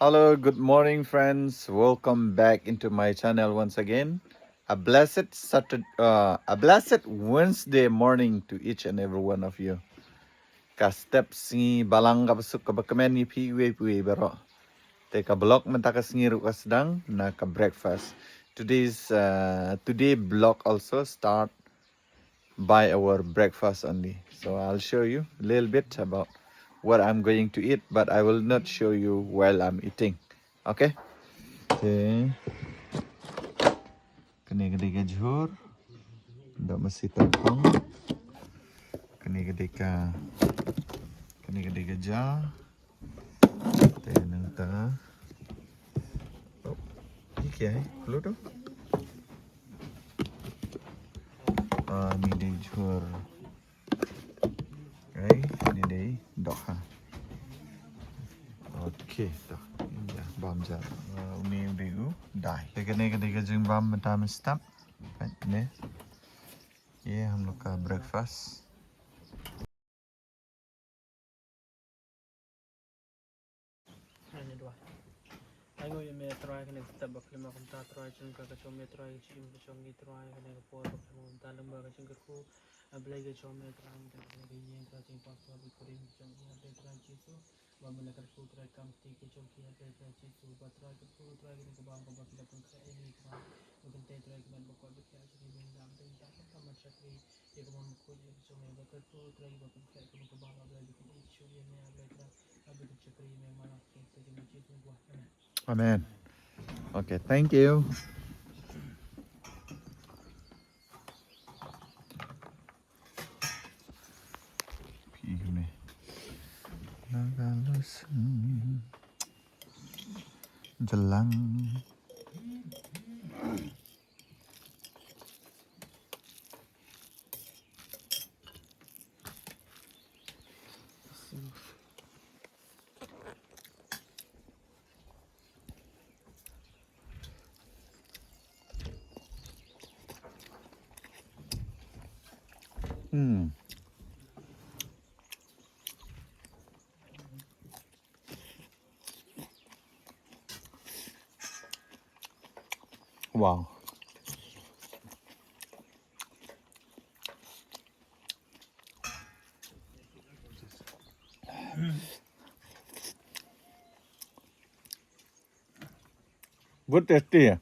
Hello, good morning, friends. Welcome back into my channel once again. A blessed Wednesday morning to each and every one of you. Ka step singi balang ka basuk ka bakamen ni piwe bero. Te ka blog mentaka singi ru ka sedang na ka breakfast. Today blog also start by our breakfast only. So I'll show you a little bit about what I'm going to eat, but I will not show you while I'm eating. Okay? Okay. Kani gede ka jhur. Ndak masih tepung. Kani gede ka ja. Te nang ta. Oh, ini kya hai? Kholo to. Ni de jhur. Right? Ni de dok ha. Okay, dok. Ya, bam ja. Uni de u dai. Kani gede ka jeng bam mentam step. Ne. ये हम लोग का breakfast Ayo yung may try ka nagtabak lima kung tatry chung kakachom may try chim kachom may try ka nagpor kung talang ba kachong kaku ablay kachom may try ka nagayeng kachong paswa bikurin kachom kaya try chiso babala ka ku try kamti kachom kaya try chiso ba try ka ku try ka nagabang ka ba kila pang kaya ni ka maging try ka nagbakwad kaya siya yung dam din dapat tamat siya kay yung kumang mukul yung kachom may bakit ku try ka pang kaya kung nagabang ablay bikin issue yan may ablay ka ablay ka siya kay may malak kaya try ka chiso buah na. Amen. Okay, thank you. Pigme. Nagalus. Jelang. Wow. Good tasty ya.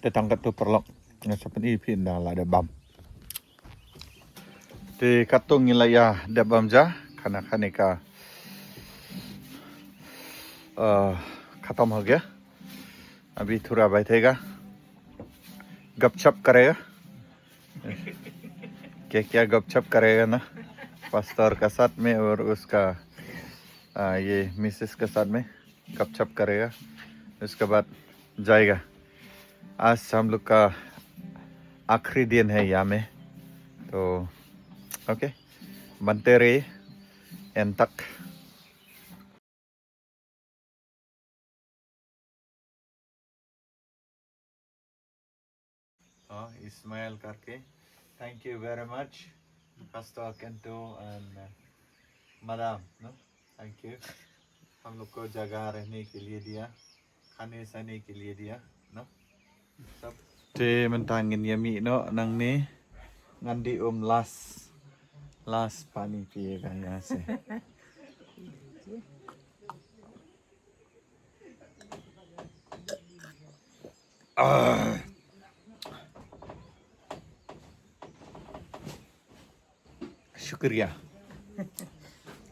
Tetangga tu perlok. Seperti ipin dah lah ada bam. Di katung ilaya ada bam ja. Karena kaneka खत्म हो गया अभी थोड़ा बैठेगा गपशप करेगा क्या क्या गपशप करेगा ना पास्टर का साथ में और उसका ये मिसेस के साथ में गपशप करेगा उसके बाद जाएगा आज हम लोग का आखिरी दिन है यहाँ में तो ओके बनते रहिए एंड तक इस्माइल करके thank you very much pastor Kento and madam no thank you हम लोग को जगह रहने के लिए दिया खाने सहने के लिए दिया नो सब ते mentangin yami no nang ni ngandi las pani piye kaya se शुक्रिया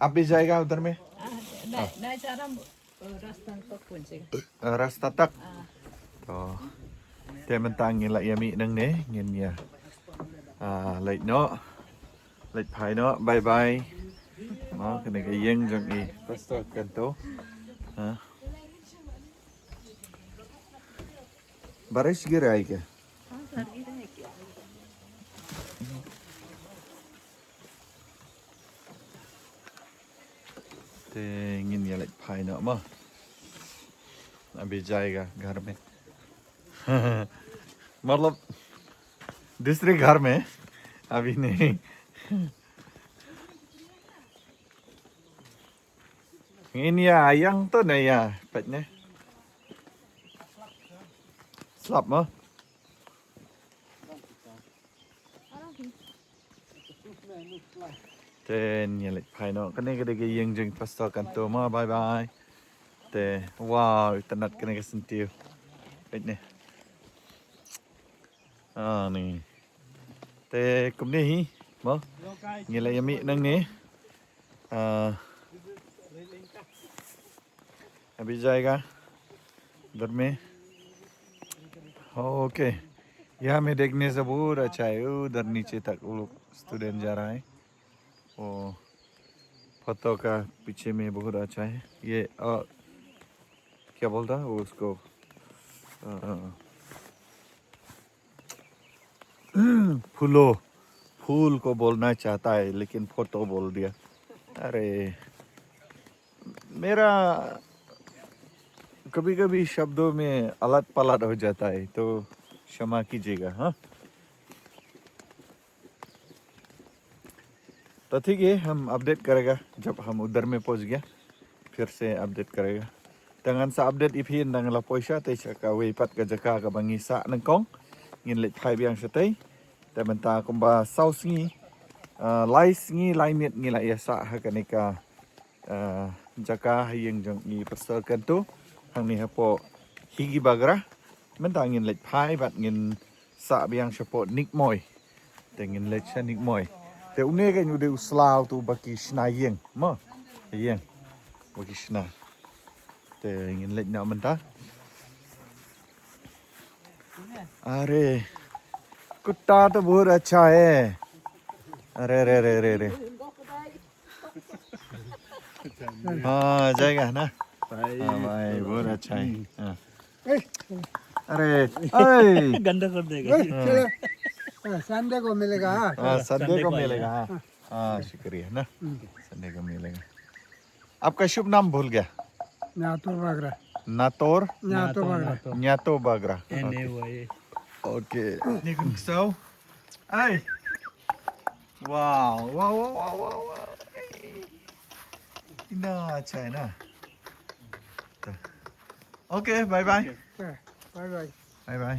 आप भी जाएगा उधर में रास्ता तक तो ते mentangin la yami nang ne ngin ya lai no lệch phải nó bye bye nó cái này cái yên trong y pastor canto hả बारिश गिर आई क्या ते गिन ये लाइक भाई ना म अभी जाएगा घर में मतलब दूसरे घर में अभी नहीं ini ya ayang tuh nih ya petnya slap mah tên nhà lịch phải nó cái này cái yên dừng pastor canto mà bye bye te wow tenat cái này cái sinh tiêu cái này này te cũng đi mà nghe lại yami nâng nè अभी जाएगा घर में ओके यहाँ में देखने से बहुत अच्छा है उधर नीचे तक वो लोग स्टूडेंट जा रहा है वो फोटो का पीछे में बहुत अच्छा है ये क्या बोलता है वो उसको फूल को बोलना चाहता है लेकिन फोटो बोल दिया अरे मेरा कभी कभी शब्दों में अलट पलट हो जाता है तो क्षमा कीजिएगा हाँ तो ठीक है हम अपडेट करेगा जब हम उधर में पहुंच गया फिर से अपडेट करेगा dengan sa update ipin dengan la poisa te ka we pat ka jaka ka bangi sa nang kong ngin le phai biang sa te te menta kumba sau singi lai singi lai miet ngi la ya sa ha ka nika jaka hayeng jong ni pastor kan tu hang ni hapo higi bagra menta ngin le phai bat ngin sa biang sapo nik moy te ngin le cha nik moy te une ka nyu de uslaw tu baki shna yeng mo yeng baki shna te ingin lek nak mentah. अरे कुत्ता तो बहुत अच्छा है अरे अरे अरे अरे अरे हाँ जाएगा ना हाँ भाई बहुत अच्छा है हाँ। अरे गंदा कर देगा संडे को मिलेगा हाँ संडे को मिलेगा हाँ शुक्रिया ना संडे को मिलेगा आपका शुभ नाम भूल गया न्यातो बागरा नातोर न्यातो बागरा न्यातो बागरा anyway okay so hey wow wow wow wow wow इतना अच्छा है ना okay bye bye bye bye bye bye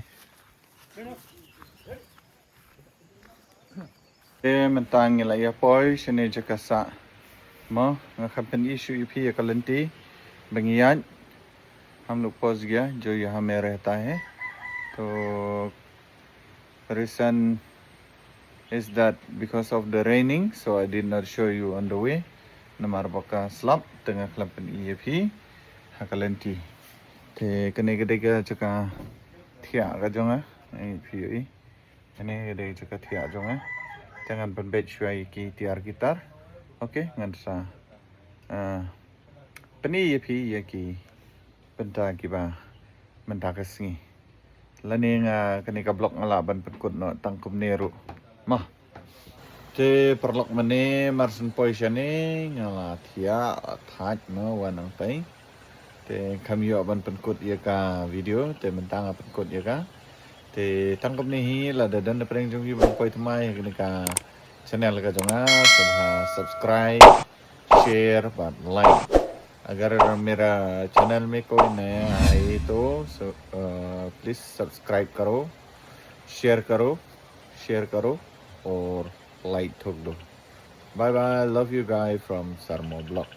mentang la ya poi sene jakasa mo ngakapen isu ipi ya kalanti बंगियान हम लोग पहुंच गया जो यहाँ में रहता है तो reason is that because of the raining so I did not show you on the way namar baka slap tengah kelapan EFP hakalenti te kene gede ga jaka thia ga jonga EFP ini gede jaka thia jonga jangan penbet shuai ki tiar gitar oke ngan sa Pani ya pi ya ki benta ki ba benta ka singi lani nga kani ka blok ngala ban penkut no tangkum neru mah te perlok mane marsen poisane ngala thia thaj no wanang tai te kamyo ban penkut ya ka video te benta nga penkut ya ka te tangkum ni hi la dadan preng jong yu ban poi thmai kani ka channel ka jonga subscribe share dan like अगर मेरा चैनल में कोई नया आए तो please subscribe करो शेयर करो और लाइक ठोक दो bye bye love you guy from सरमो ब्लॉग